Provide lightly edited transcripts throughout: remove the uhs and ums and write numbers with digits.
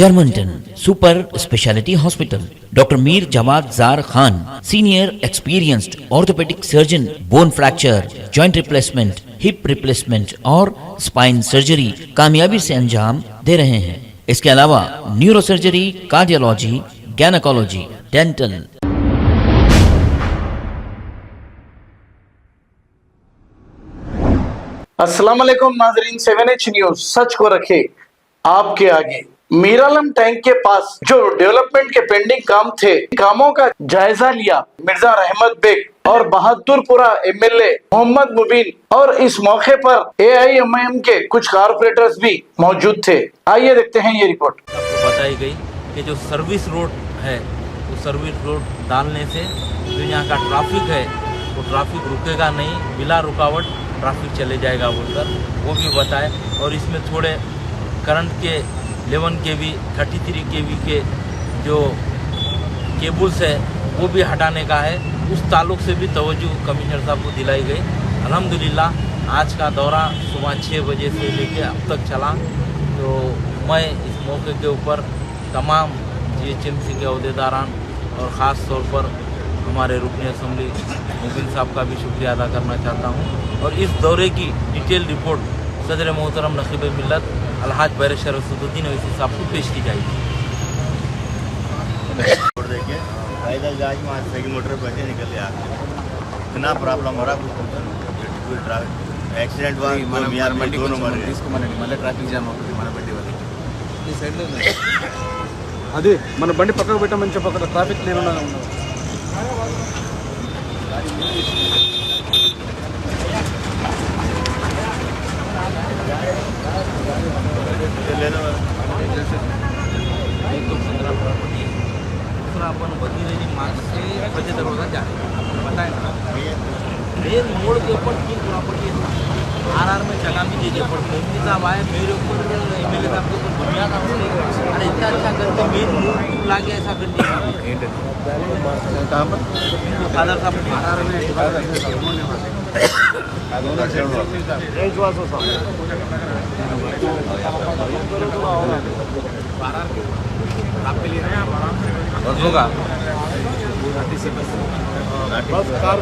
Germanton super speciality hospital, doctor Mir Jawad Zar Khan, senior experienced orthopaedic surgeon, bone fracture, joint replacement, hip replacement और spine surgery कामयाबी से अंजाम दे रहे हैं। इसके अलावा neuro surgery, cardiology, gynaecology, dental. अस्सलाम वालेकुम नाजरीन, 7H न्यूज सच को रखे आपके आगे। मीरालम टैंक के पास जो डेवलपमेंट के पेंडिंग काम थे, कामों का जायजा लिया मिर्जा रहमत बेग और बहादुरपुरा एमएलए मोहम्मद मुबीन, और इस मौके पर AIMIM के कुछ कारपोरेटर्स भी मौजूद थे। आइए देखते हैं ये रिपोर्ट। आपको बताई गई कि जो सर्विस रोड है, वो सर्विस रोड डालने से जो यहाँ का ट्रैफिक है वो ट्रैफिक रुकेगा नहीं, बिना रुकावट ट्रैफिक चले जाएगा बोलकर वो भी बताए। और इसमें थोड़े करंट के 11 kV 33 kV के जो केबल्स है वो भी हटाने का है, उस ताल्लुक से भी तवज्जो कमिश्नर साहब को दिलाई गई। अल्हम्दुलिल्लाह आज का दौरा सुबह 6 बजे से लेकर अब तक चला। तो मैं इस मौके के ऊपर तमाम GHMC के अहदेदारान और ख़ास तौर पर हमारे रुकन असम्बली मुबीन साहब का भी शुक्रिया अदा करना चाहता हूँ। और इस दौरे की डिटेल रिपोर्ट सदर मोहतरम नक़ीब मिल्लत अलहाज बैरिस्टर असदुद्दीन ओवैसी साहब को पेश की जाएगी। मोटर बैठे निकल इतना प्रॉब्लम हो रहा है, एक्सीडेंट ట్రాఫిక్ జామ్ అవుతుంది మన బండి వల్ల ఈ సైడ్లో అదే మన బండి పక్కకు పెట్టమని చెప్పి అక్కడ ట్రాఫిక్ లేకుండా ఉన్నారు. दूसरा अपन बदीरेली मार्ग से बजे दरवाजा जा रहे हैं, बताए ना मेन मोड़ के ऊपर 3 प्रॉपर्टी है। RR में जगह भी दीजिए, पर मोदी साहब आए मेरे ऊपर, MLA साहब के ऊपर दुनिया का अरे इतना अच्छा करके मेन मोड़ ला के ऐसा कर दिया। फादर साहब RR में आपके लिए होगा बस कार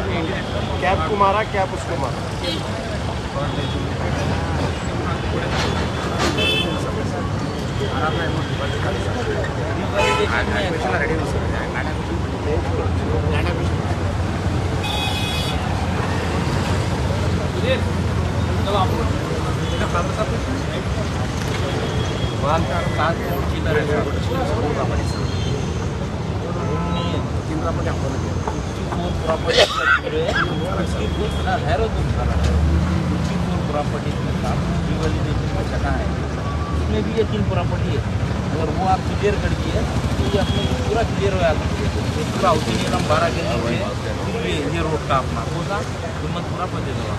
कैब को मारा, कैब उसको मारा। इसमें भी ये 3 प्रॉपर्टी है। अगर वो आप क्लियर कर दिए तो ये अपने पूरा क्लियर हो जाता है, पूरा उसी निगम 12 के नीचे ये रोड का अपना होगा हिम्मत पूरा बचे देगा।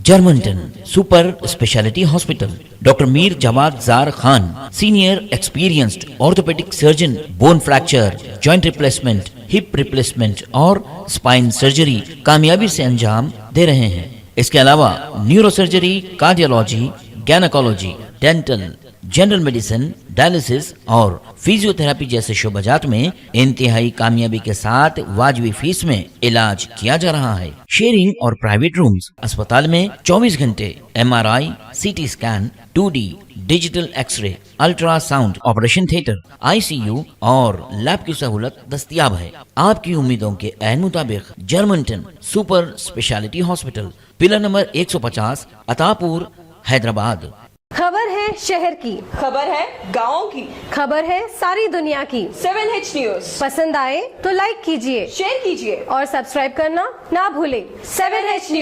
Germanten super speciality hospital, doctor Mir Jawad Zar Khan, senior experienced orthopaedic surgeon, bone fracture, joint replacement, hip replacement और स्पाइन सर्जरी कामयाबी से अंजाम दे रहे हैं। इसके अलावा neuro surgery, cardiology, gynaecology, dental, general medicine, dialysis और फिजियोथेरेपी जैसे शोबाजात में इंतहाई कामयाबी के साथ वाजबी फीस में इलाज किया जा रहा है। शेयरिंग और प्राइवेट रूम्स, अस्पताल में 24 घंटे MRI, CT scan, 2D digital X ray, ultrasound, operation theatre, ICU और लैब की सहूलत दस्तयाब है। आपकी उम्मीदों के ऐन मुताबिक Germanten super speciality hospital, pillar number 150, Attapur, Hyderabad. खबर है शहर की, खबर है गाँव की, खबर है सारी दुनिया की। 7H न्यूज पसंद आए तो लाइक कीजिए, शेयर कीजिए और सब्सक्राइब करना ना भूलें। 7H news.